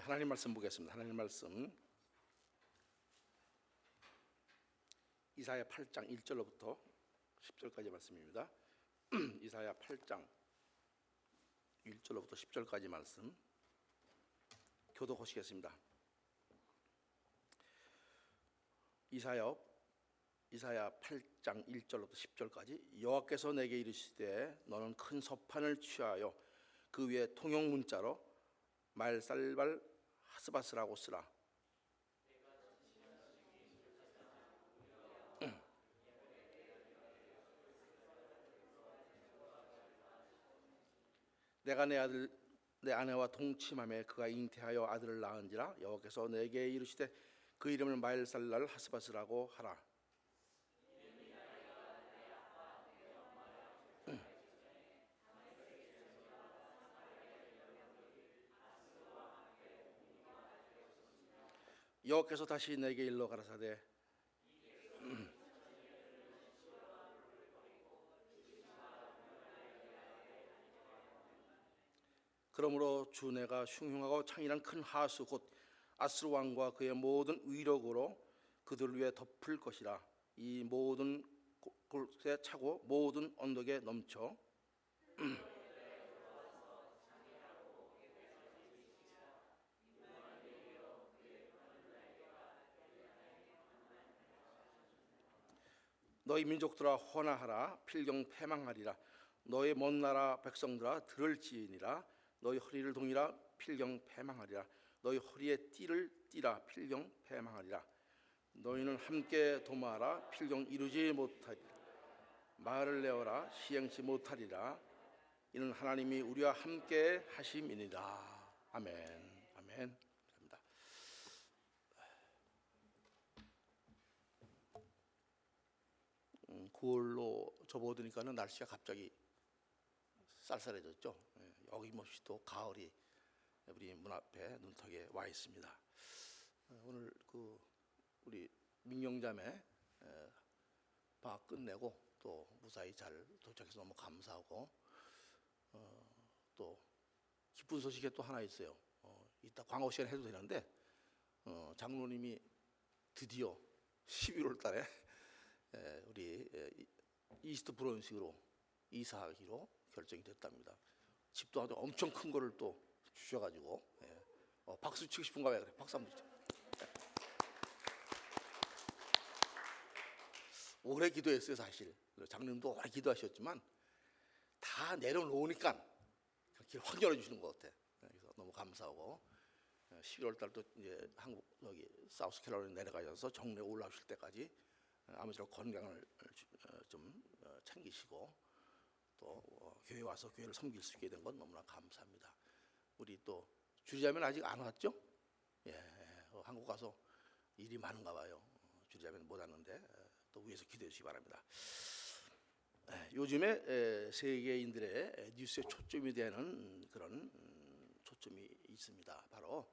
하나님 말씀 보겠습니다. 하나님 말씀 이사야 8장 1절로부터 10절까지 말씀입니다. 이사야 8장 1절로부터 10절까지 말씀 교독하시겠습니다. 이사야 8장 1절로부터 10절까지 여호와께서 내게 이르시되 너는 큰 서판을 취하여 그 위에 통용 문자로 말살발 하스바스라고 쓰라. 내가 내 아내와 동침함에 그가 잉태하여 아들을 낳은지라 여호와께서 내게 이르시되 그 이름을 말살발 하스바스라고 하라. 여호와께서 다시 내게 일러 가라사대 그러므로 주 내가 흉흉하고 창이란 큰 하수 곧 아스루 왕과 그의 모든 위력으로 그들 위에 덮을 것이라. 이 모든 곳에 차고 모든 언덕에 넘쳐 너희 민족들아 헌화하라. 필경 패망하리라. 너희 먼 나라 백성들아 들을지니라. 너희 허리를 동이라. 필경 패망하리라. 너희 허리에 띠를 띠라. 필경 패망하리라. 너희는 함께 도모하라. 필경 이루지 못하리라. 말을 내어라. 시행치 못하리라. 이는 하나님이 우리와 함께 하심이니라. 아멘. 아멘. 감사합니다. 9월로 접어드니까는 날씨가 갑자기 쌀쌀해졌죠. 어김없이 또 가을이 우리 문 앞에 눈턱에 와 있습니다. 오늘 우리 민경자매 방학 끝내고 또 무사히 잘 도착해서 너무 감사하고 또 기쁜 소식이 또 하나 있어요. 이따 광고 시간 해도 되는데 장로님이 드디어 11월 달에 우리 이스트 브론스로 이사하기로 결정이 됐답니다. 집도 아주 엄청 큰 거를 또 주셔가지고 박수 치고 싶은가 왜 그래? 박수 한번 주죠. 오래 기도했어요. 사실 장로님도 오래 기도하셨지만 다 내려놓으니까 길 확 열어주시는 것 같아. 그래서 너무 감사하고 11월 달도 이제 한국 여기 사우스캐롤라이나 내려가셔서 정례 올라오실 때까지 아무쪼록 건강을 좀 챙기시고 또 교회 와서 교회를 섬길 수 있게 된 건 너무나 감사합니다. 우리 또 주리자매는 아직 안 왔죠? 한국 가서 일이 많은가 봐요. 주리자매는 못 왔는데 또 위에서 기도해 주시기 바랍니다. 요즘에 세계인들의 뉴스에 초점이 되는 그런 초점이 있습니다. 바로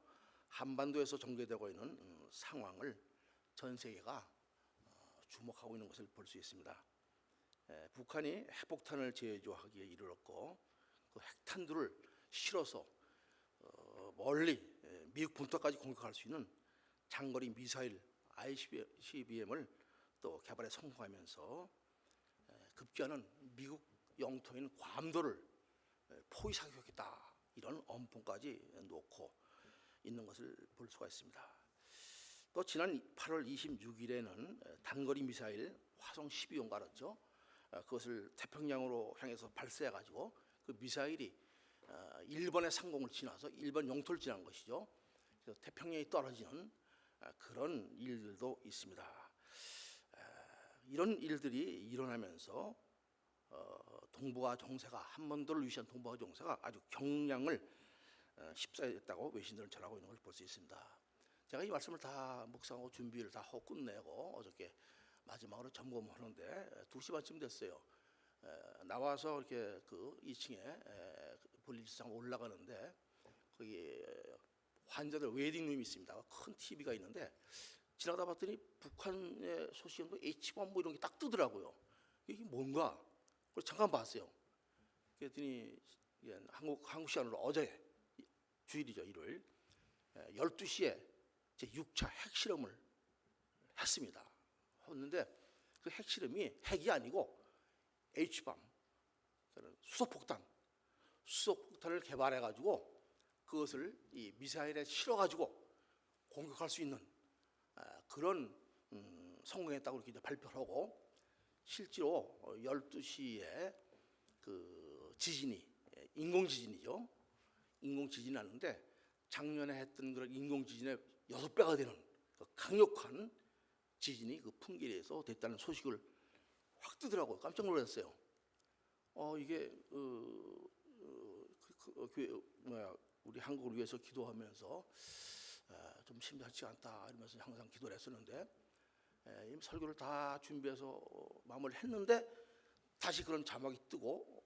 한반도에서 전개되고 있는 상황을 전 세계가 주목하고 있는 것을 볼 수 있습니다. 북한이 핵폭탄을 제조하기에 이르렀고 그 핵탄두를 실어서 멀리 미국 본토까지 공격할 수 있는 장거리 미사일 ICBM을 또 개발에 성공하면서 급기야는 미국 영토에 있는 괌도를 포위 사격했다, 이런 엄포까지 놓고 있는 것을 볼 수가 있습니다. 또 지난 8월 26일에는 단거리 미사일 화성 12호인가 그렇죠? 그것을 태평양으로 향해서 발사해가지고 그 미사일이 일본의 상공을 지나서 일본 영토를 지난 것이죠. 그래서 태평양에 떨어지는 그런 일들도 있습니다. 이런 일들이 일어나면서 동북아 정세가, 한반도를 위시한 동북아 정세가 아주 경량을 휩싸였다고 외신들은 전하고 있는 걸 볼 수 있습니다. 제가 이 말씀을 다 묵상하고 준비를 다 하고 끝내고 어저께 마지막으로 점검하는데 2시 반쯤 됐어요. 나와서 이렇게 그 2층에 볼일상 올라가는데 거기 환자들 웨이팅룸이 있습니다. 큰 TV가 있는데 지나가다 봤더니 북한의 소식은 H1 이런 게 딱 뜨더라고요. 이게 뭔가? 그래서 잠깐 봤어요. 그랬더니 한국 시간으로 어제 주일이죠, 일요일 12시에 제 6차 핵실험을 했습니다. 했는데 그 핵실험이 핵이 아니고 H밤, 수소폭탄을 개발해가지고 그것을 이 미사일에 실어가지고 공격할 수 있는 그런 성공했다고 이렇게 발표를 하고, 실제로 12시에 그 지진이 인공지진이죠. 인공지진이 나는데 작년에 했던 그런 인공지진의 6배가 되는 그 강력한 지진이 그 풍계리에서 됐다는 소식을 확 뜨더라고요. 깜짝 놀랐어요. 이게 우리 한국을 위해서 기도하면서 좀 심상치 않다 이러면서 항상 기도를 했었는데, 설교를 다 준비해서 마무리를 했는데 다시 그런 자막이 뜨고,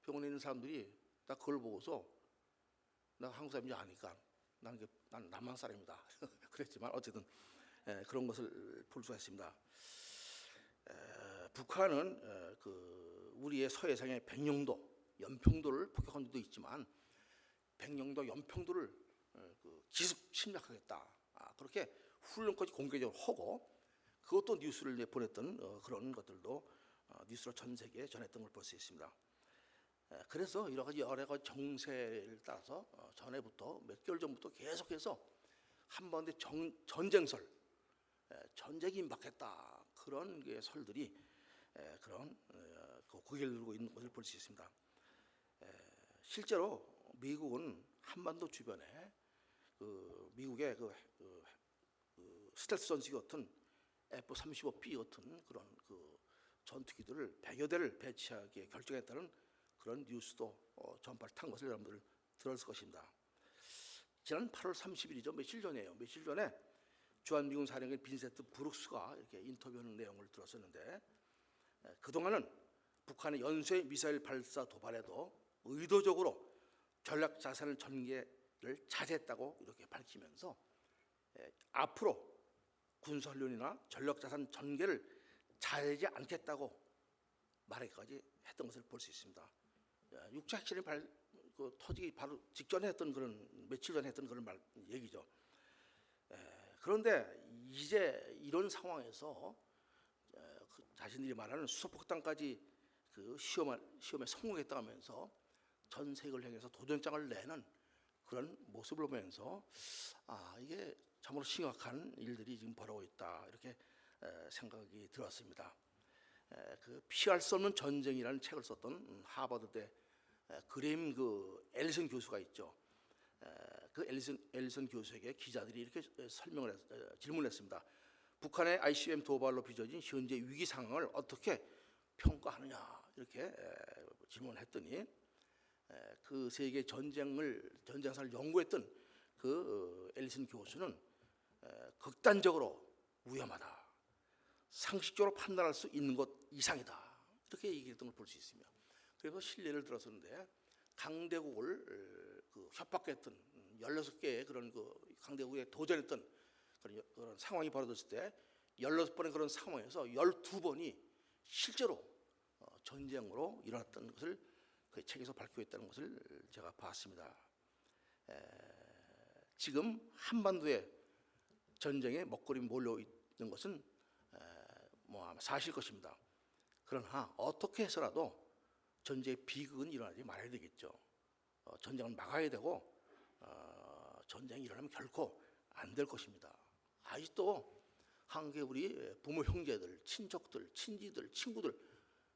병원에 있는 사람들이 나 그걸 보고서 나 한국 사람인지 아니까 난 남한 사람이다 그랬지만 어쨌든 그런 것을 볼 수가 있습니다. 북한은 그 우리의 서해상의 백령도, 연평도를 폭격한 적도 있지만 백령도, 연평도를 기습 침략하겠다, 그렇게 훈련까지 공개적으로 하고, 그것도 뉴스를 보냈던 그런 것들도 뉴스로 전 세계에 전했던 걸 볼 수 있습니다. 그래서 여러 가지 정세를 따라서 전에부터 몇 개월 전부터 계속해서 한반도의 전쟁설, 전쟁이 임박했다, 그런 설들이 그런 고개를 들고 있는 것을 볼 수 있습니다. 실제로 미국은 한반도 주변에 미국의 스텔스 전투기 같은 F-35B 같은 그런 전투기들을 100여 대를 배치하게 결정했다는 그런 뉴스도 전파를 탄 것을 여러분들 들었을 것입니다. 지난 8월 30일이죠. 며칠 전이에요. 며칠 전에 주한미군 사령관 빈센트 브룩스가 이렇게 인터뷰하는 내용을 들었었는데, 그동안은 북한의 연쇄 미사일 발사 도발에도 의도적으로 전략 자산 전개를 자제했다고 이렇게 밝히면서 앞으로 군사훈련이나 전략 자산 전개를 자제하지 않겠다고 말하기까지 했던 것을 볼 수 있습니다. 6차 핵실험이 터지기 바로 직전에 했던 그런, 며칠 전에 했던 그런 얘기죠. 그런데 이제 이런 상황에서 자신들이 말하는 수소폭탄까지 시험에 성공했다 하면서 전 세계를 향해서 도전장을 내는 그런 모습을 보면서 이게 참으로 심각한 일들이 지금 벌어지고 있다, 이렇게 생각이 들었습니다. 피할 수 없는 전쟁이라는 책을 썼던 하버드대 그레임 앨리슨 교수가 있죠. 그 앨리슨 교수에게 기자들이 이렇게 질문했습니다. 북한의 ICBM 도발로 빚어진 현재 위기 상황을 어떻게 평가하느냐, 이렇게 질문을 했더니 그 세계 전쟁사를 연구했던 그 앨리슨 교수는 극단적으로 위험하다, 상식적으로 판단할 수 있는 것 이상이다, 이렇게 얘기했던 걸 볼 수 있습니다. 그래서 신뢰를 들었었는데, 강대국을 협박했던 16개의 그런 강대국에 도전했던 그런 상황이 벌어졌을 때 16번의 그런 상황에서 12번이 실제로 전쟁으로 일어났던 것을 그 책에서 밝혀있다는 것을 제가 봤습니다. 지금 한반도에 전쟁의 먹거리 몰려 있는 것은 아마 사실 것입니다. 그러나 어떻게 해서라도 전쟁의 비극은 일어나지 말아야 되겠죠. 전쟁은 막아야 되고 전쟁이 일어나면 결코 안 될 것입니다. 아직도 한국의 우리 부모 형제들, 친척들, 친지들, 친구들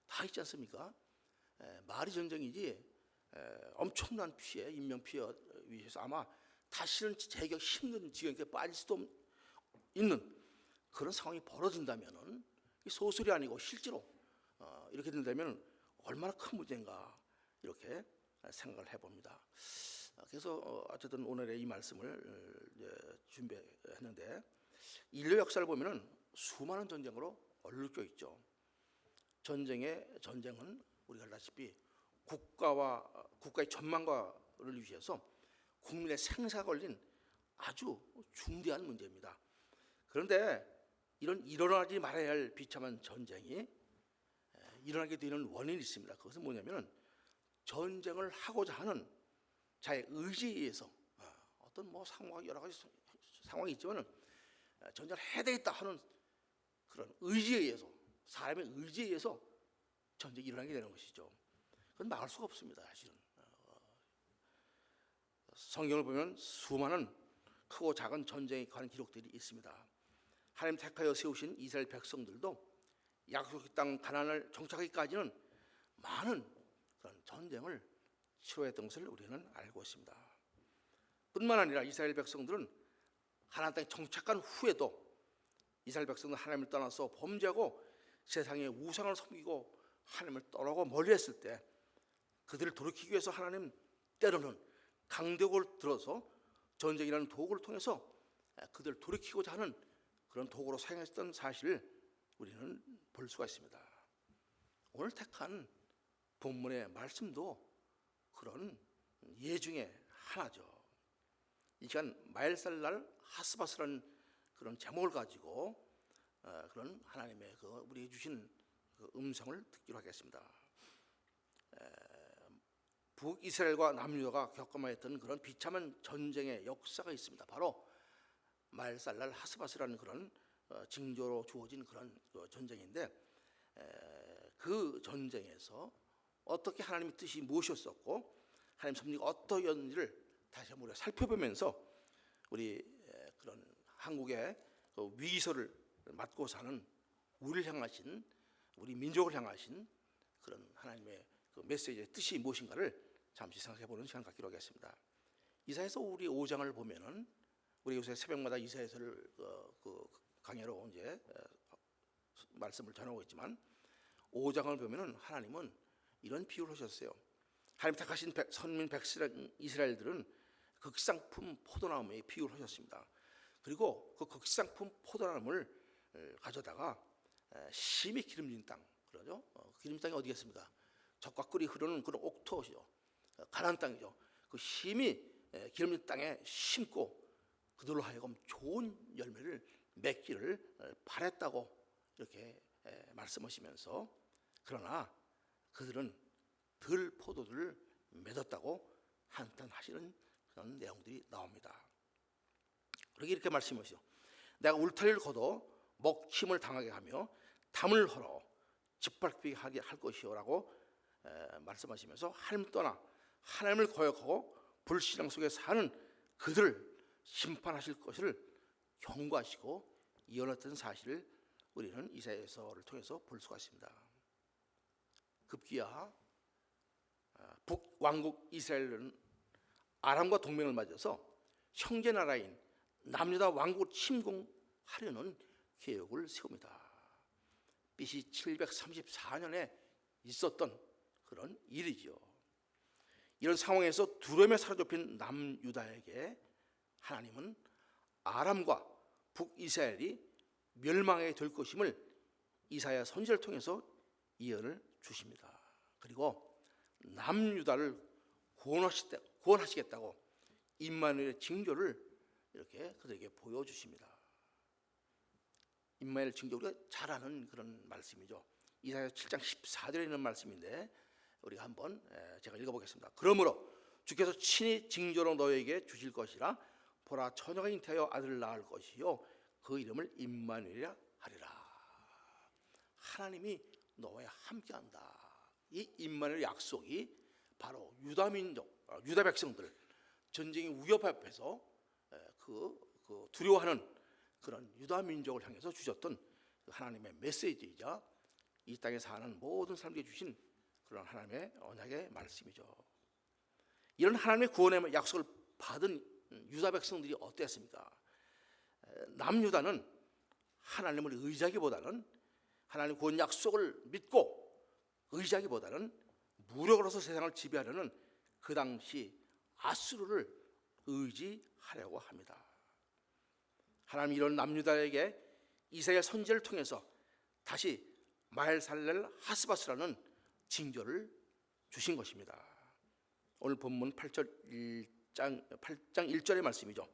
다 있지 않습니까? 말이 전쟁이지 엄청난 피해, 인명피해 위해서 아마 다시는 재격 힘든 지경에 빠질 수도 있는 그런 상황이 벌어진다면, 소설이 아니고 실제로 이렇게 된다면 얼마나 큰 문제인가, 이렇게 생각을 해봅니다. 그래서 어쨌든 오늘의 이 말씀을 준비했는데, 인류 역사를 보면은 수많은 전쟁으로 얼룩져 있죠. 전쟁은 우리가 알다시피 국가의 전망과를 위해서 국민의 생사가 걸린 아주 중대한 문제입니다. 그런데 이런 일어나지 말아야 할 비참한 전쟁이 일어나게 되는 원인이 있습니다. 그것은 뭐냐면 전쟁을 하고자 하는 자의 의지에 의해서 어떤 뭐 상황 여러 가지 상황이 있지만은 전쟁을 해야 되겠다 하는 그런 의지에 의해서, 사람의 의지에 의해서 전쟁이 일어나게 되는 것이죠. 그건 막을 수가 없습니다. 사실은 성경을 보면 수많은 크고 작은 전쟁에 관한 기록들이 있습니다. 하나님 택하여 세우신 이스라엘 백성들도 약속의 땅 가나안을 정착하기까지는 많은 그런 전쟁을 치러했던 것을 우리는 알고 있습니다. 뿐만 아니라 이스라엘 백성들은 가나안 땅에 정착한 후에도 이스라엘 백성은 하나님을 떠나서 범죄하고 세상의 우상을 섬기고 하나님을 떠나고 멀리했을 때 그들을 돌이키기 위해서 하나님 때로는 강대국을 들어서 전쟁이라는 도구를 통해서 그들을 돌이키고자 하는 그런 도구로 사용했던 사실을 우리는 볼 수가 있습니다. 오늘 택한 본문의 말씀도 그런 예 중에 하나죠. 이 시간 마엘살랄 하스바스라는 그런 제목을 가지고 그런 하나님의 우리에게 주신 음성을 듣기로 하겠습니다. 북이스라엘과 남유다가 겪어만 했던 그런 비참한 전쟁의 역사가 있습니다. 바로 마엘살랄 하스바스라는 그런 징조로 주어진 그런 전쟁인데, 그 전쟁에서 어떻게 하나님의 뜻이 무엇이었었고 하나님 섭리가 어떠했는지를 다시 한번 우리가 살펴보면서 우리 그런 한국의 위기설을 맡고 사는 우리를 향하신, 우리 민족을 향하신 그런 하나님의 그 메시지의 뜻이 무엇인가를 잠시 생각해보는 시간 갖기로 하겠습니다. 이사야서 우리 5장을 보면은, 우리 요새 새벽마다 이사야서를 그 강해로 이제 말씀을 전하고 있지만 5장을 보면은 하나님은 이런 비유를 하셨어요. 하나님 택하신 선민 이스라엘들은 극상품 포도나무에 비유를 하셨습니다. 그리고 그 극상품 포도나무를 가져다가 심히 기름진 땅, 그러죠? 기름진 땅이 어디겠습니까? 적과 꿀이 흐르는 그런 옥토시죠. 가나안 땅이죠. 그 심히 기름진 땅에 심고 그들로 하여금 좋은 열매를 맺기를 바랬다고 이렇게 말씀하시면서, 그러나 그들은 들 포도들을 맺었다고 한탄하시는 그런 내용들이 나옵니다. 그러게 이렇게 말씀하시죠. 내가 울타리를 걷어 먹힘을 당하게 하며 담을 헐어 짓밟히게 하게 할 것이요라고 말씀하시면서 하나님 떠나 하나님을 거역하고 불신앙 속에 사는 그들을 심판하실 것을 경고하시고 예언했던 사실을 우리는 이사야서를 통해서 볼 수가 있습니다. 급기야 북왕국 이스라엘은 아람과 동맹을 맺어서 형제 나라인 남유다 왕국을 침공하려는 계획을 세웁니다. BC 734년에 있었던 그런 일이죠. 이런 상황에서 두려움에 사로잡힌 남유다에게 하나님은 아람과 북이스라엘이 멸망하게 될 것임을 이사야 선지자를 통해서 예언을 주십니다. 그리고 남유다를 구원하시겠다고 임마누엘의 징조를 이렇게 그들에게 보여주십니다. 임마누엘 징조, 우리가 잘 아는 그런 말씀이죠. 이사야 7장 14절에 있는 말씀인데 우리가 한번 제가 읽어보겠습니다. 그러므로 주께서 친히 징조로 너에게 주실 것이라. 보라, 처녀가 잉태하여 아들을 낳을 것이요 그 이름을 임마누엘이라 하리라. 하나님이 너와 함께한다. 이 임마누엘 약속이 바로 유다 민족, 유다 백성들, 전쟁의 위협 앞에서 그 두려워하는 그런 유다 민족을 향해서 주셨던 하나님의 메시지이자 이 땅에 사는 모든 사람들에게 주신 그런 하나님의 언약의 말씀이죠. 이런 하나님의 구원의 약속을 받은 유다 백성들이 어땠습니까? 남유다는 하나님을 의지하기보다는, 하나님 구원 약속을 믿고 의지하기보다는 무력으로서 세상을 지배하려는 그 당시 아수르를 의지하려고 합니다. 하나님이 이런 남유다에게 이사야 선지자를 통해서 다시 마엘살렐 하스바스라는 징조를 주신 것입니다. 오늘 본문 8장 1절의 말씀이죠.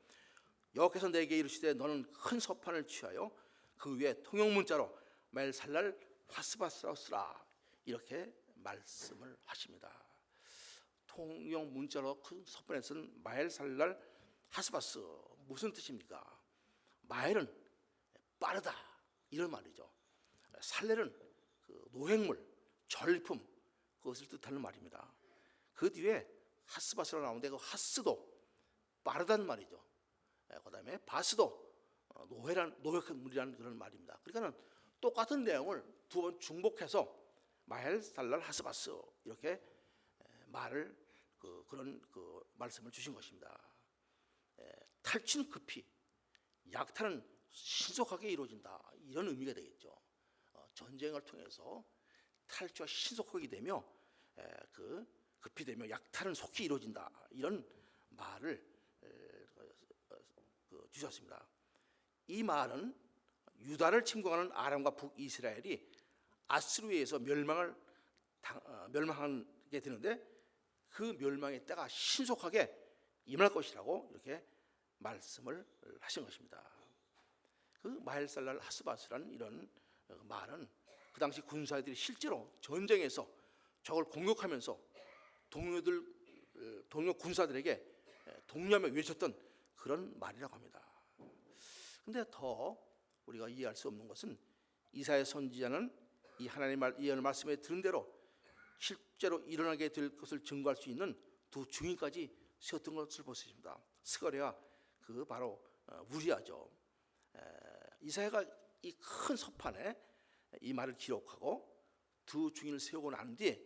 여호와께서 내게 이르시되 너는 큰 서판을 취하여 그 위에 통용문자로 마엘살렐 하스바스라 쓰라, 이렇게 말씀을 하십니다. 통용문자로 큰 서판에 쓴 마엘살렐 하스바스 무슨 뜻입니까? 마엘은 빠르다 이런 말이죠. 살렐은 그 노획물, 전리품 그것을 뜻하는 말입니다. 그 뒤에 하스바스로 나오는데 그 하스도 빠르다는 말이죠. 그다음에 바스도 노획물이라는 그런 말입니다. 그러니까는 똑같은 내용을 두 번 중복해서 마헬, 살랄, 하스바스 이렇게 말을 그런 말씀을 주신 것입니다. 탈취는 급히, 약탈은 신속하게 이루어진다 이런 의미가 되겠죠. 전쟁을 통해서 탈취가 신속하게 되며 급히 되며 약탈은 속히 이루어진다 이런 말을 주셨습니다. 이 말은 유다를 침공하는 아람과 북이스라엘이 아수르에 의해서 멸망하게 되는데 그 멸망의 때가 신속하게 임할 것이라고 이렇게 말씀을 하신 것입니다. 그 마헬살랄 하스바스라는 이런 말은 그 당시 군사들이 실제로 전쟁에서 적을 공격하면서 동료 군사들에게 독려하며 외쳤던 그런 말이라고 합니다. 근데 더 우리가 이해할 수 없는 것은 이사야 선지자는 이 하나님의 예언 말씀에 들은 대로 실제로 일어나게 될 것을 증거할 수 있는 두 증인까지 세웠던 것을 볼 수 있습니다. 스가랴와 그 바로 우리아죠. 이사야가 이 큰 서판에 이 말을 기록하고 두 증인을 세우고 난 뒤에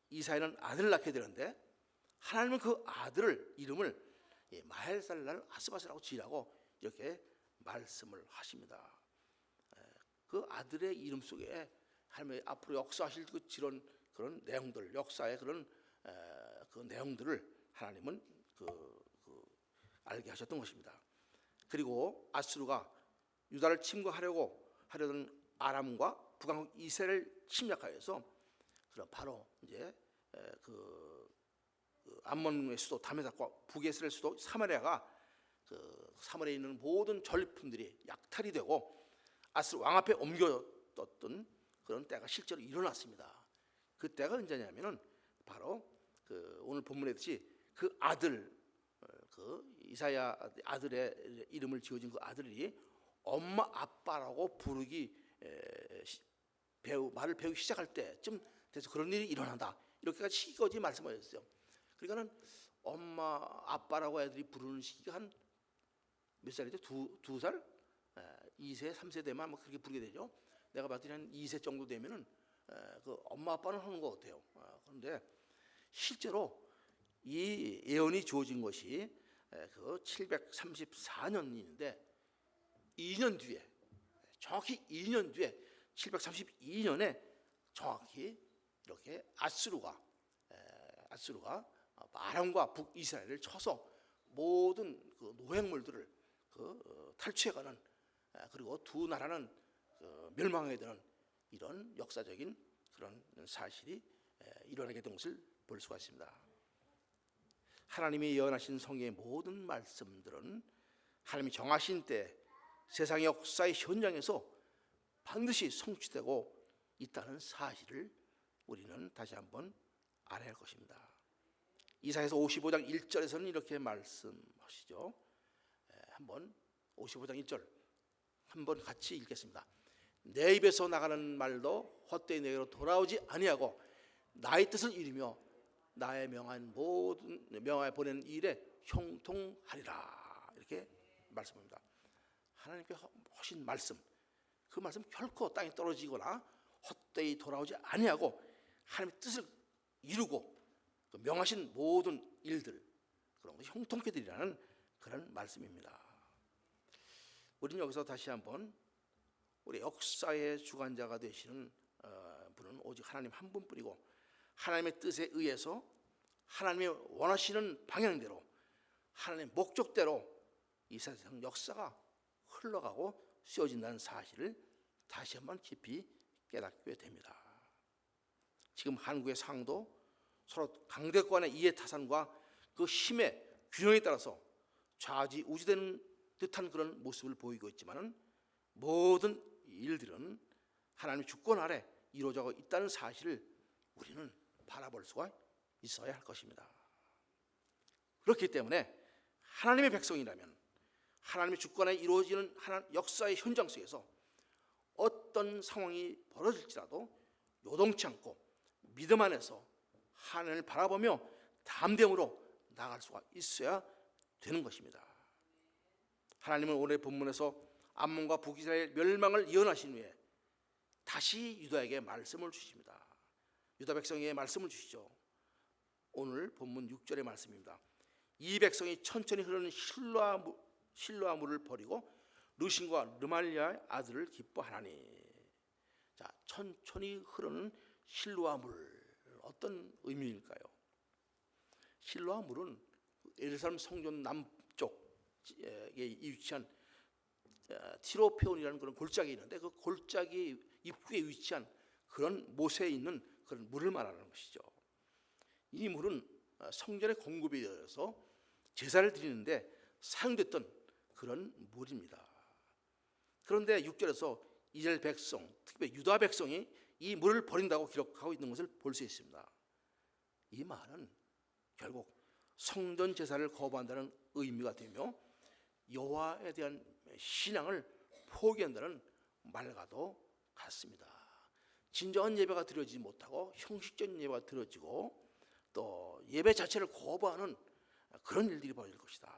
이사야는 아들을 낳게 되는데 하나님은 그 아들을 이름을 마헬살랄 하스바스라고 지으라고 이렇게 말씀을 하십니다. 그 아들의 이름 속에 하나님의 앞으로 역사하실 그런 내용들, 역사의 그런 그 내용들을 하나님은 알게 하셨던 것입니다. 그리고 아수르가 유다를 침공하려던 아람과 북왕국 이스라엘을 침략하여서 그럼 바로 이제 암몬의 수도 다메섹과 북이스라엘 수도 사마리아가 사마리아에 있는 모든 전리품들이 약탈이 되고 아수르 왕 앞에 옮겨뒀던 그런 때가 실제로 일어났습니다. 그 때가 언제냐면은 바로 오늘 본문에 있듯이 그 아들, 이사야 아들의 이름을 지어준 그 아들이 엄마 아빠라고 부르기 말을 배우기 시작할 때쯤 돼서 그런 일이 일어난다. 이렇게까지 시기까지 말씀하셨어요. 그러니까는 엄마 아빠라고 애들이 부르는 시기가 한 몇 살이죠? 두 살? 2세, 3세 되면 아마 그렇게 부르게 되죠. 내가 봤더니 한 2세 정도 되면은 그 엄마 아빠는 하는 것 같아요. 그런데 실제로 이 예언이 주어진 것이 그 734년인데 2년 뒤에, 정확히 2년 뒤에 732년에 정확히 이렇게 아수르가 아람과 북이스라엘을 쳐서 모든 그 노획물들을 탈취해가는, 그리고 두 나라는 멸망하게 되는 이런 역사적인 그런 사실이 일어나게 된 것을 볼 수가 있습니다. 하나님이 예언하신 성경의 모든 말씀들은 하나님이 정하신 때 세상의 역사의 현장에서 반드시 성취되고 있다는 사실을 우리는 다시 한번 알아야 할 것입니다. 이사야서 55장 1절에서는 이렇게 말씀하시죠. 한번 55장 1절 한번 같이 읽겠습니다. 내 입에서 나가는 말도 헛되이 내게로 돌아오지 아니하고 나의 뜻을 이루며 나의 명하에 보낸 일에 형통하리라. 이렇게 말씀합니다. 하나님께 하신 말씀, 그 말씀 결코 땅에 떨어지거나 헛되이 돌아오지 아니하고 하나님의 뜻을 이루고 명하신 모든 일들, 그런 것이 형통케 되리라는 그런 말씀입니다. 우리는 여기서 다시 한번 우리 역사의 주관자가 되시는 분은 오직 하나님 한 분뿐이고 하나님의 뜻에 의해서 하나님의 원하시는 방향대로 하나님의 목적대로 이 세상 역사가 흘러가고 쓰여진다는 사실을 다시 한번 깊이 깨닫게 됩니다. 지금 한국의 상황도 서로 강대권의 이해타산과 그 힘의 균형에 따라서 좌지우지되는 듯한 그런 모습을 보이고 있지만은 모든 일들은 하나님의 주권 아래 이루어져 있다는 사실을 우리는 바라볼 수가 있어야 할 것입니다. 그렇기 때문에 하나님의 백성이라면 하나님의 주권에 이루어지는 역사의 현장 속에서 어떤 상황이 벌어질지라도 요동치 않고 믿음 안에서 하나님을 바라보며 담대함으로 나아갈 수가 있어야 되는 것입니다. 하나님은 오늘 본문에서 암몬과 북이스라엘 멸망을 예언하신 후에 다시 유다에게 말씀을 주십니다. 유다 백성에게 말씀을 주시죠. 오늘 본문 6절의 말씀입니다. 이 백성이 천천히 흐르는 실로아 물을 버리고 르신과 르말리아의 아들을 기뻐하나니. 자, 천천히 흐르는 실로아 물, 어떤 의미일까요? 실로아 물은 예루살렘 성전 남쪽에 위치한 티로페온이라는 그런 골짜기가 있는데 그 골짜기 입구에 위치한 그런 못에 있는 그런 물을 말하는 것이죠. 이 물은 성전에 공급이 되어서 제사를 드리는데 사용됐던 그런 물입니다. 그런데 6절에서 이스라엘 백성, 특히 유다 백성이 이 물을 버린다고 기록하고 있는 것을 볼 수 있습니다. 이 말은 결국 성전 제사를 거부한다는 의미가 되며 여호와에 대한 신앙을 포기한다는 말과도 같습니다. 진정한 예배가 드려지지 못하고 형식적인 예배가 드려지고 또 예배 자체를 거부하는 그런 일들이 벌어질 것이다.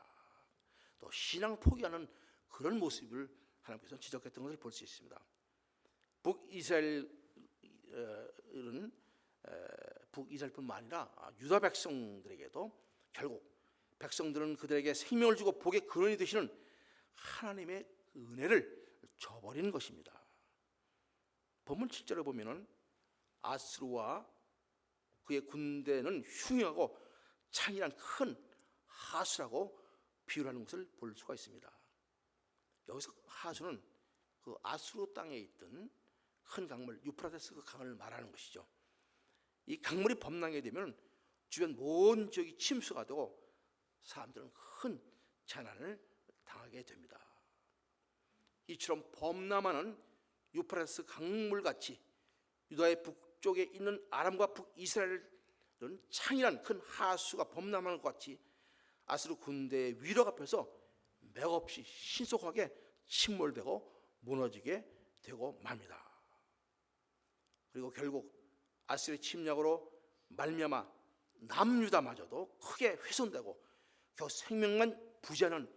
또 신앙 포기하는 그런 모습을 하나님께서 지적했던 것을 볼 수 있습니다. 북이스라엘은 북이스라엘뿐만 아니라 유다 백성들에게도 결국 백성들은 그들에게 생명을 주고 복의 근원이 되시는 하나님의 은혜를 저버리는 것입니다. 본문 7절에 보면은 아수르와 그의 군대는 흉하고 창이란 큰 하수라고 비유하는 것을 볼 수가 있습니다. 여기서 하수는 그 아수르 땅에 있던 큰 강물 유프라테스 그 강을 말하는 것이죠. 이 강물이 범람하게 되면 주변 모든 지역이 침수가 되고 사람들은 큰 재난을 당하게 됩니다. 이처럼 범람하는 유프라테스 강물같이 유다의 북쪽에 있는 아람과 북이스라엘은 창이란 큰 하수가 범람하는 것 같이 아수르 군대의 위력 앞에서 맥없이 신속하게 침몰되고 무너지게 되고 맙니다. 그리고 결국 아수르의 침략으로 말미암아 남유다마저도 크게 훼손되고 겨우 생명만 부지하는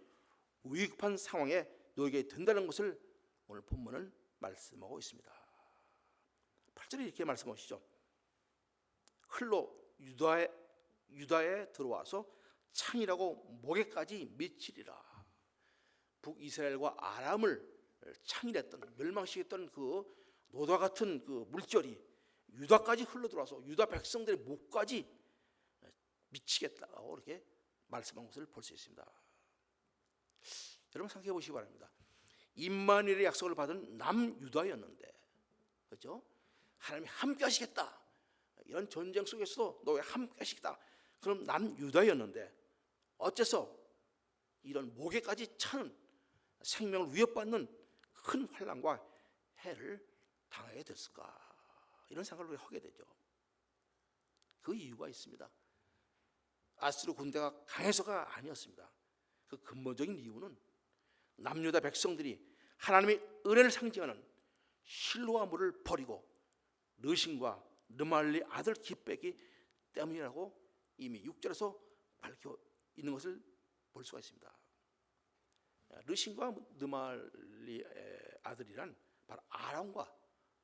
위급한 상황에 놓이게 된다는 것을 오늘 본문은 말씀하고 있습니다. 8절에 이렇게 말씀하시죠. 흘로 유다에 들어와서 창이라고 목에까지 미치리라. 북이스라엘과 아람을 창이랬던 멸망시켰던 그 노다 같은 그 물결이 유다까지 흘러 들어와서 유다 백성들의 목까지 미치겠다고 이렇게 말씀한 것을 볼 수 있습니다. 여러분 생각해 보시기 바랍니다. 임마누엘의 약속을 받은 남유다였는데, 그렇죠? 하나님이 함께 하시겠다. 이런 전쟁 속에서도 너와 함께 하시겠다. 그럼 남유다였는데 어째서 이런 목에까지 차는 생명을 위협받는 큰 환난과 해를 당하게 됐을까? 이런 생각을 하게 되죠. 그 이유가 있습니다. 아수르 군대가 강해서가 아니었습니다. 그 근본적인 이유는 남유다 백성들이 하나님의 은혜를 상징하는 실로아 물을 버리고 르신과 르말리 아들 기빼기 때문이라고 이미 6절에서 밝혀 있는 것을 볼 수가 있습니다. 르신과 르말리 아들이란 바로 아람과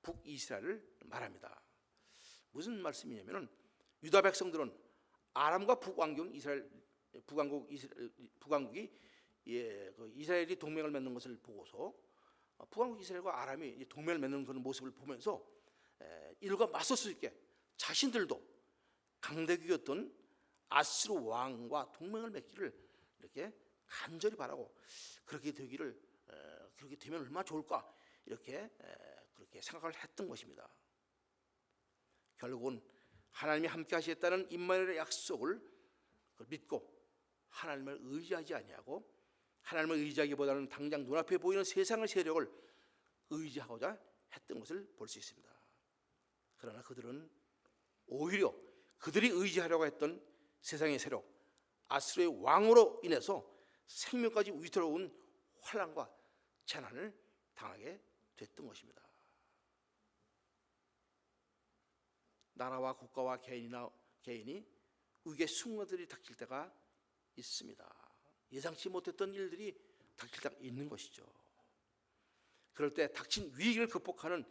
북이스라엘을 말합니다. 무슨 말씀이냐면은 유다 백성들은 아람과 북왕국 북왕국이 이스라엘이 동맹을 맺는 것을 보고서 북왕국 이스라엘과 아람이 동맹을 맺는 그런 모습을 보면서 이들과 맞설 수 있게 자신들도 강대국이었던 아수르 왕과 동맹을 맺기를 이렇게 간절히 바라고 그렇게 되면 얼마나 좋을까 이렇게 그렇게 생각을 했던 것입니다. 결국은 하나님이 함께 하시겠다는 임마누엘의 약속을 믿고 하나님을 의지하지 아니하고 하나님을 의지하기보다는 당장 눈앞에 보이는 세상의 세력을 의지하고자 했던 것을 볼 수 있습니다. 그러나 그들은 오히려 그들이 의지하려고 했던 세상의 세력 아수르의 왕으로 인해서 생명까지 위태로운 환난과 재난을 당하게 됐던 것입니다. 나라와 국가와 개인이 위기의 순간들이 닥칠 때가 있습니다. 예상치 못했던 일들이 닥칠 때가 있는 것이죠. 그럴 때 닥친 위기를 극복하는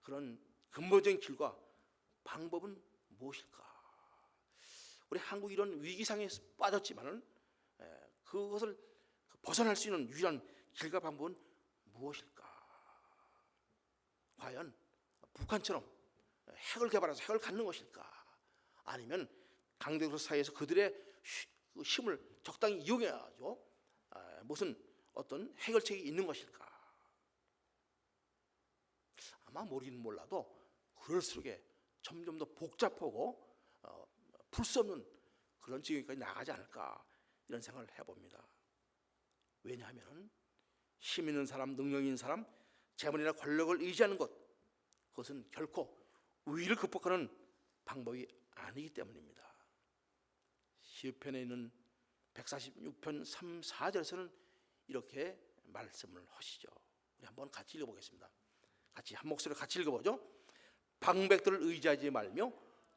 그런 근본적인 길과 방법은 무엇일까? 우리 한국이 이런 위기상에 빠졌지만은 그것을 벗어날 수 있는 유일한 길과 방법은 무엇일까? 과연 북한처럼 핵을 개발해서 핵을 갖는 것일까? 아니면 강대국 사이에서 그들의 힘을 적당히 이용해야죠. 무슨 어떤 해결책이 있는 것일까? 아마 모르긴 몰라도 그럴수록 점점 더 복잡하고 풀 수 없는 그런 지경까지 나가지 않을까 이런 생각을 해봅니다. 왜냐하면 힘 있는 사람, 능력 있는 사람, 재물이나 권력을 의지하는 것, 그것은 결코 위기를 극복하는 방법이 아니기 때문입니다. 시편에 있는 146편 3, 4절에서는 이렇게 말씀을 하시죠. 우리 한번 같이 읽어보겠습니다. 같이 한 목소리로 같이 읽어보죠. 방백들을 의지하지 말며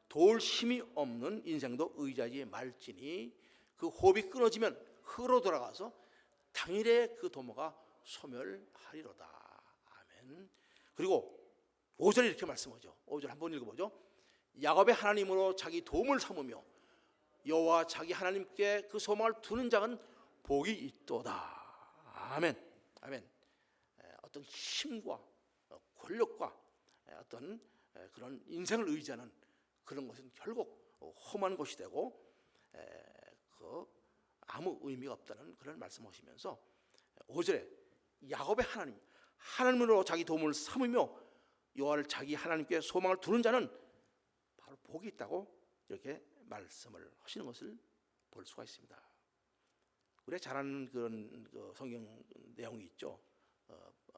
도울 힘이 없는 인생도 의지하지 말지니 그 호흡이 끊어지면 흙으로 돌아가서 당일에 그 도모가 소멸하리로다. 아멘. 그리고 5절에 이렇게 말씀하죠. 5절 한번 읽어보죠. 야곱의 하나님으로 자기 도움을 삼으며 여호와 자기 하나님께 그 소망을 두는 자는 복이 있도다. 아멘. 아멘. 어떤 힘과 권력과 어떤 그런 인생을 의지하는 그런 것은 결국 험한 것이 되고 아무 의미가 없다는 그런 말씀하시면서 5절에 야곱의 하나님으로 자기 도움을 삼으며 여호와를 자기 하나님께 소망을 두는 자는 바로 복이 있다고 이렇게 말씀을 하시는 것을 볼 수가 있습니다. 우리가 잘 아는 그런 성경 내용이 있죠.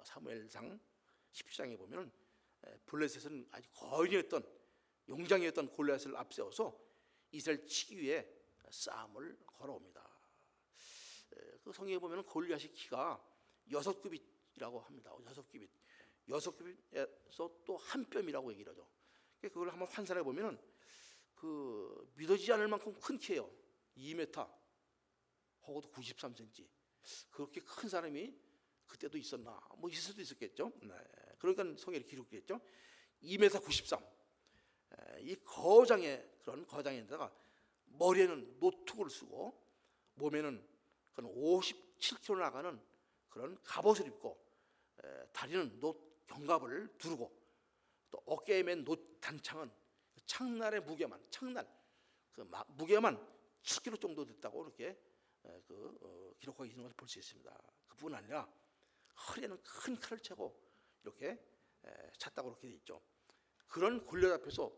사무엘상 17장에 보면 블레셋은 아주 거인이었던 용장이었던 골리앗을 앞세워서 이스라엘 치기 위해 싸움을 걸어옵니다. 그 성경에 보면 골리앗의 키가 6규빗이라고 합니다. 6규빗. 6규빗에서 또 한 뼘이라고 얘기를 하죠. 그걸 한번 환산해 보면 그 믿어지지 않을 만큼 큰 키예요. 2m, 혹은 93cm. 그렇게 큰 사람이 그때도 있었나? 뭐 있을 수도 있었겠죠. 네. 그러니까 성경에 기록되었죠. 2m 93. 이 그런 거장에다가 머리에는 노트구를 쓰고 몸에는 그런 57kg 나가는 그런 갑옷을 입고 다리는 놋 견갑을 두르고 또 어깨에 맨 놋 단창은 창날의 무게만 무게만 7kg 정도 됐다고 이렇게 기록하고 있는 것을 볼 수 있습니다. 그뿐 아니라 허리에는 큰 칼을 차고 이렇게 찼다고 그렇게 돼 있죠. 그런 골리앗 앞에서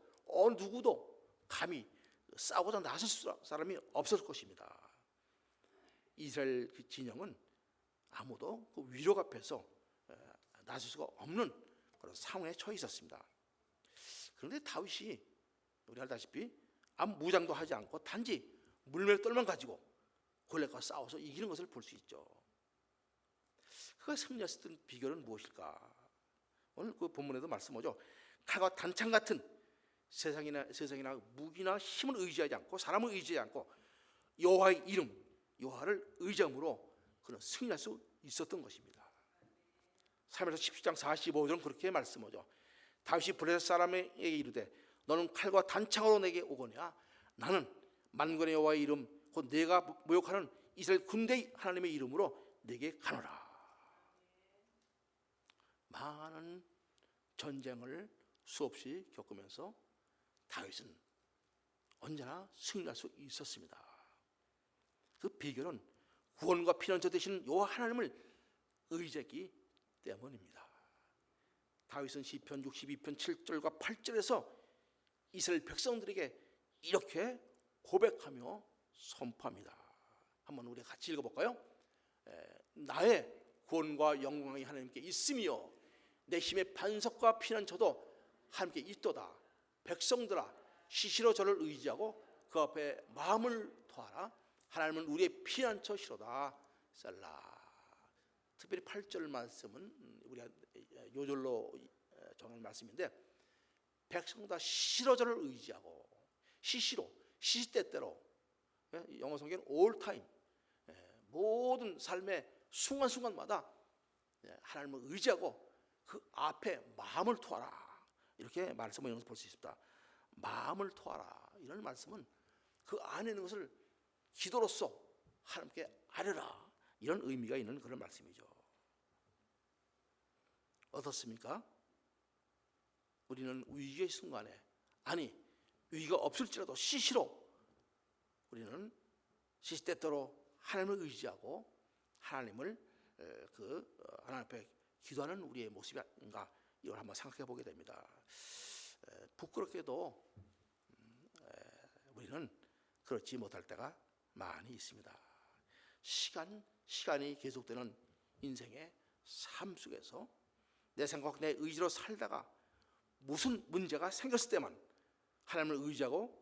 누구도 감히 싸우고자 나설 사람이 없을 것입니다. 이스라엘 그 진영은 아무도 그 위력 앞에서 나설 수가 없는 그런 상황에 처해 있었습니다. 그런데 다윗이 우리 알다시피 아무 무장도 하지 않고 단지 물맷돌만 가지고 골리앗과 싸워서 이기는 것을 볼 수 있죠. 그가 승리했던 비결은 무엇일까? 오늘 그 본문에도 말씀하죠. 칼과 단창 같은 세상이나 무기나 힘을 의지하지 않고 사람을 의지하지 않고 여호와의 이름, 여호와를 의지함으로 그는 승리할 수 있었던 것입니다. 사무엘서 17장 45절은 그렇게 말씀하죠. 다윗이 블레셋 사람에게 이르되 너는 칼과 단창으로 내게 오거냐? 나는 만군의 여호와의 이름 곧 내가 모욕하는 이스라엘 군대의 하나님의 이름으로 내게 가노라. 많은 전쟁을 수없이 겪으면서 다윗은 언제나 승리할 수 있었습니다. 그 비결은 구원과 피난처 되시는 여호와 하나님을 의지했기 때문입니다. 다윗은 시편 62편 7절과 8절에서 이스라엘 백성들에게 이렇게 고백하며 선포합니다. 한번 우리 같이 읽어볼까요? 나의 구원과 영광이 하나님께 있으며 내 힘의 반석과 피난처도 하나님께 있도다. 백성들아 시시로 저를 의지하고 그 앞에 마음을 토하라. 하나님은 우리의 피난처시로다. 셀라. 특별히 8절 말씀은 우리가 요절로 정한 말씀인데, 백성 다 시시로저를 의지하고 시시때때로, 영어 성경은 all time, 모든 삶의 순간순간마다 하나님을 의지하고 그 앞에 마음을 토하라, 이렇게 말씀을 볼 수 있습니다. 마음을 토하라, 이런 말씀은 그 안에 있는 것을 기도로서 하나님께 아뢰라, 이런 의미가 있는 그런 말씀이죠. 어떻습니까? 우리는 위기의 순간에, 아니 위기가 없을지라도 시시로 우리는 시시때때로 하나님을 의지하고 하나님을 하나님 앞에 기도하는 우리의 모습이 아닌가, 이걸 한번 생각해 보게 됩니다. 부끄럽게도 우리는 그렇지 못할 때가 많이 있습니다. 시간이 계속되는 인생의 삶 속에서 내 생각, 내 의지로 살다가 무슨 문제가 생겼을 때만 하나님을 의지하고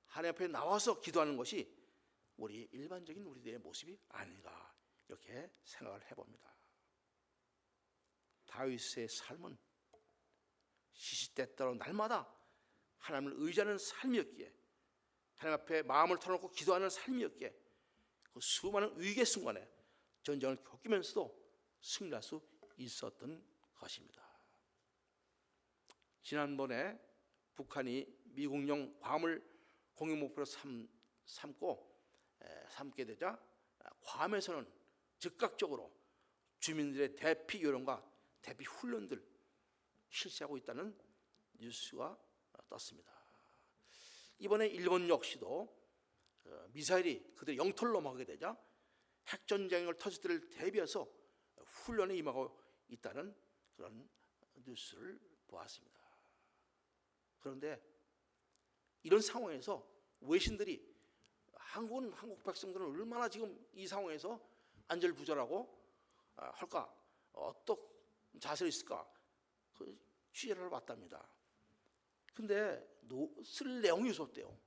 하나님 앞에 나와서 기도하는 것이 우리 일반적인 우리들의 모습이 아닌가, 이렇게 생각을 해봅니다. 다윗의 삶은 시시때때로 날마다 하나님을 의지하는 삶이었기에, 하나님 앞에 마음을 털어놓고 기도하는 삶이었기에 그 수많은 위기의 순간에 전쟁을 겪으면서도 승리할 수 있었던 것입니다. 지난번에 북한이 미국령 괌을 공격 목표로 삼게 되자 괌에서는 즉각적으로 주민들의 대피 요령과 대피 훈련들 실시하고 있다는 뉴스가 떴습니다. 이번에 일본 역시도 미사일이 그들의 영토를 넘어가게 되자 핵전쟁을 터질 때를 대비해서 훈련에 임하고 있다는 그런 뉴스를 보았습니다. 그런데 이런 상황에서 외신들이 한국 백성들은 얼마나 지금 이 상황에서 안절부절하고 할까, 어떤 자세로 있을까, 그 취재를 하러 왔답니다. 근데 쓸 내용이 없었대요.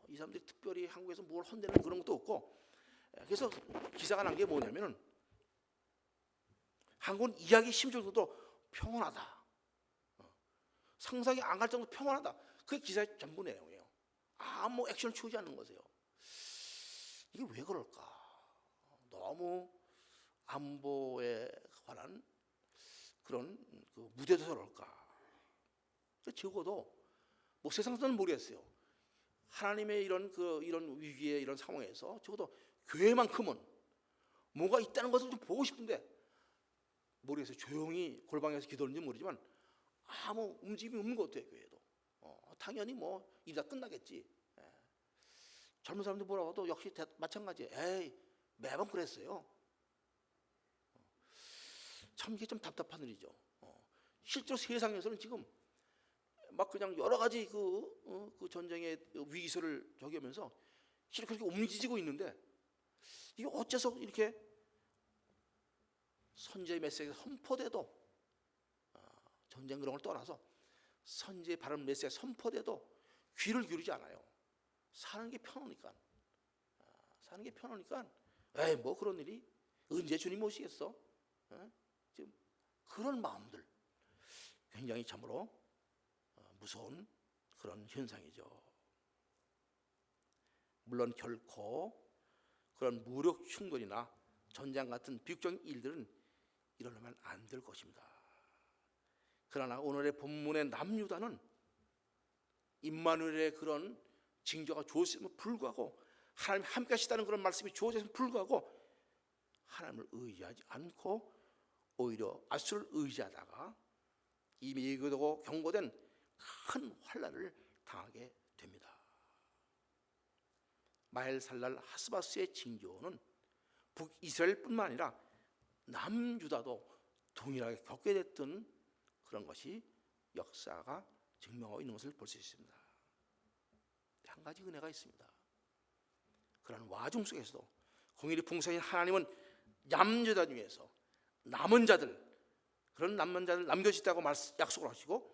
이 사람들이 특별히 한국에서 뭘 헌대는 그런 것도 없고, 그래서 기사가 난 게 뭐냐면은 한국은 이야기 심정도도 평온하다, 상상이 안 갈 정도로 평온하다, 그게 기사의 전부 내용이에요. 아무 액션을 취하지 않는 거세요. 이게 왜 그럴까? 너무 안보에 관한 그런 무대도 그럴까? 적어도 뭐 세상에서는 모르겠어요. 하나님의 이런 위기의 이런 상황에서 적어도 교회만큼은 뭐가 있다는 것을 좀 보고 싶은데, 모르겠어요. 조용히 골방에서 기도하는지 모르지만 아무 움직임이 없는 것 같아요. 교회도 당연히 뭐 일이 다 끝나겠지. 젊은 사람들 뭐라고 해도 역시 마찬가지예요. 에이, 매번 그랬어요. 참 이게 좀 답답한 일이죠. 실제로 세상에서는 지금 막 그냥 여러 가지 그 전쟁의 위기설을 저기하면서 실제 그렇게 움직이고 있는데, 이게 어째서 이렇게 선지의 메시지가 선포돼도, 전쟁 그런 걸 떠나서 선지의 바른 메시지가 선포돼도 귀를 기울이지 않아요. 사는 게 편하니까. 에이, 뭐 그런 일이 언제 주님 오시겠어? 지금 그런 마음들, 굉장히 참으로 무서운 그런 현상이죠. 물론 결코 그런 무력 충돌이나 전쟁 같은 비극적인 일들은 일어나면 안 될 것입니다. 그러나 오늘의 본문의 남유다는 임마누엘의 그런 징조가 주어졌음에 불구하고, 하나님이 함께 하시다는 그런 말씀이 주어졌음에 불구하고 하나님을 의지하지 않고 오히려 아수를 의지하다가 이미 예고되고 경고된 큰 환난을 당하게 됩니다. 마엘살랄 하스바스의 징조는 북이스라엘뿐만 아니라 남유다도 동일하게 겪게 됐던 그런 것이 역사가 증명하고 있는 것을 볼 수 있습니다. 한 가지 은혜가 있습니다. 그런 와중 속에서도 공의를 풍성히 하나님은 남유다 중에서 남은 자들, 그런 남은 자들 남겨지다고 약속을 하시고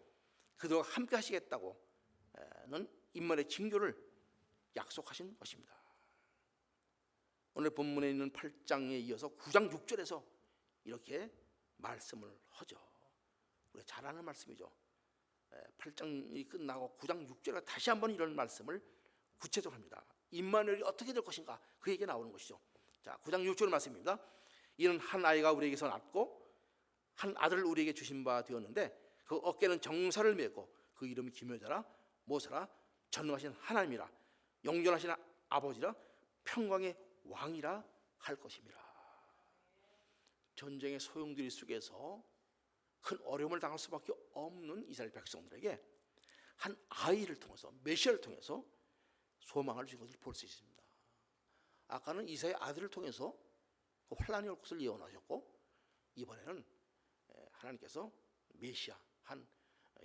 그들과 함께 하시겠다고는 임마누엘의 징조를 약속하신 것입니다. 오늘 본문에 있는 8장에 이어서 9장 6절에서 이렇게 말씀을 하죠. 우리가 잘 아는 말씀이죠. 8장이 끝나고 9장 6절에 다시 한번 이런 말씀을 구체적으로 합니다. 임마누엘이 어떻게 될 것인가, 그 얘기가 나오는 것이죠. 자, 9장 6절 말씀입니다. 이는 한 아이가 우리에게서 낳고 한 아들을 우리에게 주신 바 되었는데 그 어깨는 정사를 메고 그 이름이 기묘자라 모사라 전능하신 하나님이라 영존하신 아버지라 평강의 왕이라 할 것입니다. 전쟁의 소용돌이 속에서 큰 어려움을 당할 수밖에 없는 이스라엘 백성들에게 한 아이를 통해서, 메시아를 통해서 소망을 주신 것을 볼 수 있습니다. 아까는 이사의 아들을 통해서 그 환란이 올 것을 예언하셨고, 이번에는 하나님께서 메시아 한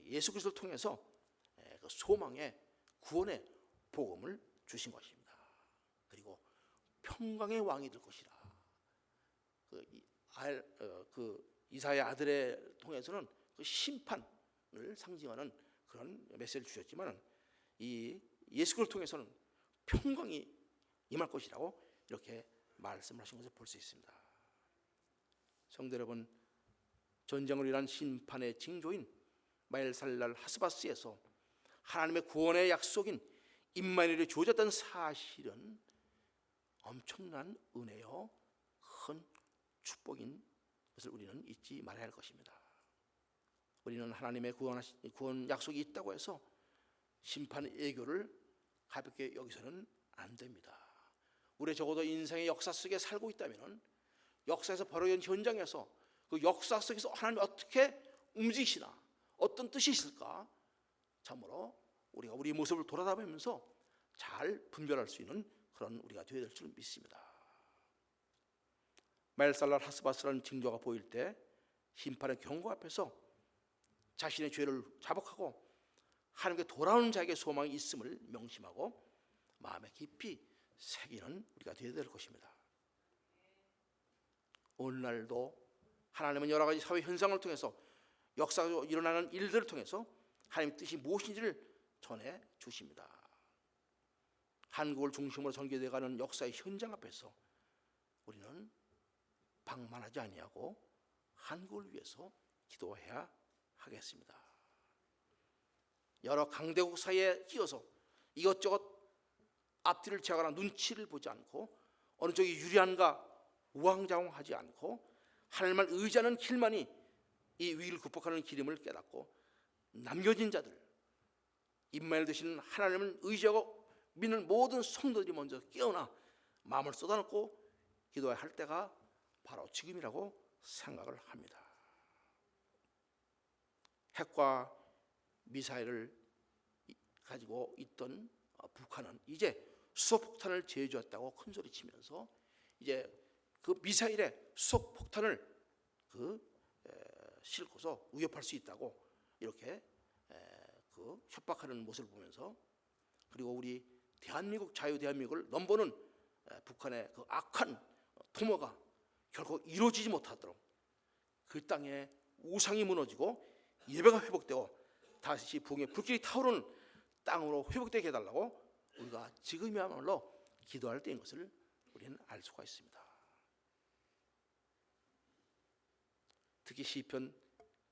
예수 그리스도를 통해서 그 소망의 구원의 복음을 주신 것입니다. 그리고 평강의 왕이 될 것이라. 그 이사의 아들을 통해서는 그 심판을 상징하는 그런 메시지를 주셨지만, 이 예수 그리스도를 통해서는 평강이 임할 것이라고 이렇게 말씀을 하신 것을 볼 수 있습니다. 성도 여러분, 전쟁으로 인한 심판의 징조인 마엘살랄 하스바스에서 하나님의 구원의 약속인 임마누엘이 주어졌던 사실은 엄청난 은혜요, 큰 축복인 것을 우리는 잊지 말아야 할 것입니다. 우리는 하나님의 구원 약속이 있다고 해서 심판의 애교를 가볍게 여기서는 안 됩니다. 우리 적어도 인생의 역사 속에 살고 있다면 역사에서 벌어진 현장에서 그 역사 속에서 하나님이 어떻게 움직이시나, 어떤 뜻이 있을까, 참으로 우리가 우리 모습을 돌아다보면서 잘 분별할 수 있는 그런 우리가 되어야 될 줄 믿습니다. 마엘살랄 하스바스라는 징조가 보일 때 심판의 경고 앞에서 자신의 죄를 자복하고 하나님께 돌아오는 자에게 소망이 있음을 명심하고 마음에 깊이 새기는 우리가 되어야 될 것입니다. 오늘날도 하나님은 여러 가지 사회 현상을 통해서 역사적으로 일어나는 일들을 통해서 하나님의 뜻이 무엇인지를 전해 주십니다. 한국을 중심으로 전개되어가는 역사의 현장 앞에서 우리는 방만하지 아니하고 한국을 위해서 기도해야 하겠습니다. 여러 강대국 사이에 끼어서 이것저것 앞뒤를 채거나 눈치를 보지 않고 어느 쪽이 유리한가 우왕좌왕하지 않고 하나님을 의지하는 길만이 이 위기를 극복하는 길임을 깨닫고 남겨진 자들, 임마누엘 되시는 하나님을 의지하고 믿는 모든 성도들이 먼저 깨어나 마음을 쏟아놓고 기도해야 할 때가 바로 지금이라고 생각을 합니다. 핵과 미사일을 가지고 있던 북한은 이제 수소폭탄을 제조했다고 큰소리치면서 이제 그 미사일에 수소폭탄을 싣고서 위협할 수 있다고 이렇게 그 협박하는 모습을 보면서, 그리고 우리 대한민국 자유대한민국을 넘보는 북한의 그 악한 도모가 결코 이루어지지 못하도록 그 땅에 우상이 무너지고 예배가 회복되고 다시 부흥의 불길이 타오르는 땅으로 회복되게 해달라고 우리가 지금이야말로 기도할 때인 것을 우리는 알 수가 있습니다. 특히 시편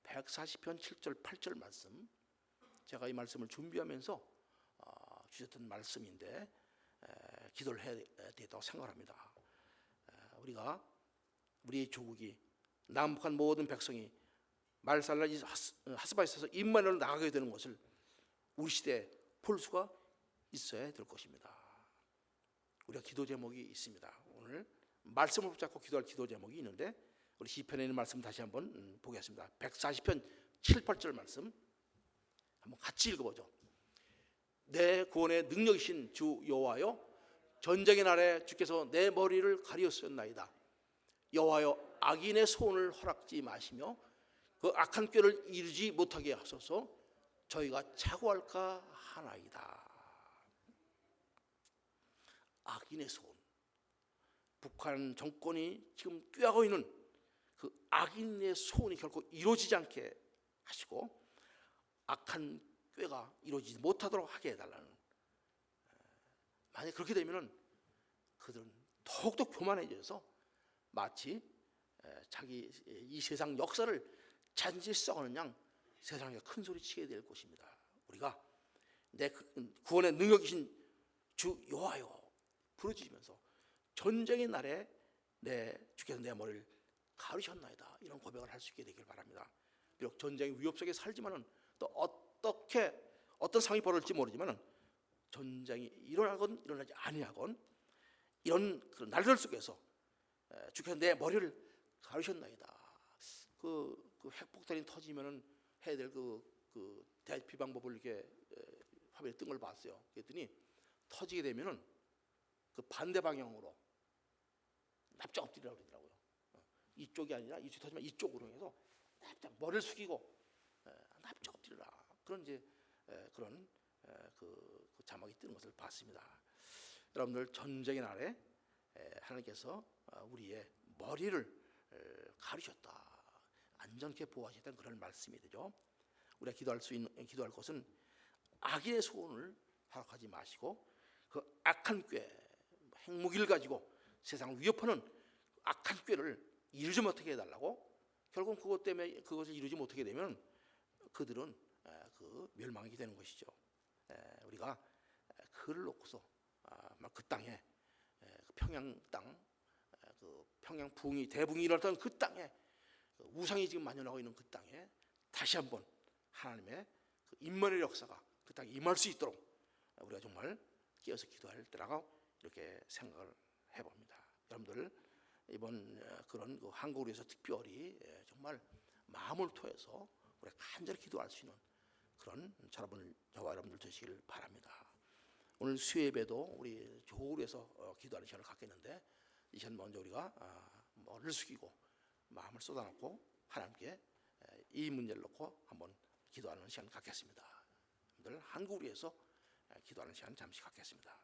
140편 7절 8절 말씀, 제가 이 말씀을 준비하면서 주셨던 말씀인데 기도를 해야 되겠다고 생각합니다. 우리의 조국이 남북한 모든 백성이 마엘살랄 하스바스에서 임마누엘로 나가게 되는 것을 우리 시대에 볼 수가 있어야 될 것입니다. 우리가 기도 제목이 있습니다. 오늘 말씀을 붙잡고 기도할 기도 제목이 있는데, 우리 시편에 있는 말씀 다시 한번 보겠습니다. 140편 7, 8절 말씀 한번 같이 읽어보죠. 내 구원의 능력이신 주 여호와여, 전쟁의 날에 주께서 내 머리를 가리었나이다. 여호와여, 악인의 소원을 허락지 마시며 그 악한 꾀를 이루지 못하게 하소서. 저희가 자고할까 하나이다. 악인의 소원, 북한 정권이 지금 꾀하고 있는 그 악인의 소원이 결코 이루어지지 않게 하시고 악한 꾀가 이루어지지 못하도록 하게 해달라는, 만약 그렇게 되면 그들은 더욱더 교만해져서 마치 자기 이 세상 역사를 잔지 썩어는 양 세상에 큰 소리 치게 될 것입니다. 우리가 내 구원의 능력이신 주 여호와여 부르짖으면서 전쟁의 날에 주께서 내 머리를 가르셨나이다, 이런 고백을 할 수 있게 되길 바랍니다. 비록 전쟁의 위협 속에 살지만은 또 어떤 상황이 벌어질지 모르지만은 전쟁이 일어나건 일어나지 아니하건 이런 그 날들 속에서 주께서 내 머리를 가르셨나이다. 그 핵폭탄이 터지면은 해야 될 그 대피 방법을 이렇게 화면에 뜬 걸 봤어요. 그랬더니 터지게 되면은 그 반대 방향으로 납작 엎드리라고 그러더라고요. 이쪽이 아니라 이쪽 터지면 이쪽으로 해서 납작 머리를 숙이고 납작 엎드리라. 그런 이제 그런 그 자막이 뜨는 것을 봤습니다. 여러분들 전쟁의 날에 하나님께서 우리의 머리를 가르셨다, 안전케 보호하셨다는 그런 말씀이 되죠. 우리가 기도할 것은 악인의 소원을 허락하지 마시고 그 악한 꾀, 핵무기를 가지고 세상을 위협하는 악한 꾀를 이루지 못하게 해달라고. 결국 그것 때문에 그것을 이루지 못하게 되면 그들은 그 멸망이 되는 것이죠. 우리가 그를 놓고서 그 땅에 평양 땅, 그 평양 부흥이 대붕이 일어났던 그 땅에, 우상이 지금 만연하고 있는 그 땅에 다시 한번 하나님의 그 임만의 역사가 그 땅에 임할 수 있도록 우리가 정말 깨어서 기도할 때라고 이렇게 생각을 해봅니다. 여러분들 이번 그런 그 한국을 위해서 특별히 정말 마음을 토해서 우리가 간절히 기도할 수 있는 그런 저와 여러분들 되시길 바랍니다. 오늘 수요예배도 우리 조를 위해서 기도하는 시간을 갖겠는데, 이 시간 먼저 우리가 머리를 숙이고 마음을 쏟아놓고 하나님께 이 문제를 놓고 한번 기도하는 시간 갖겠습니다. 여러분들 한국을 위해서 기도하는 시간 잠시 갖겠습니다.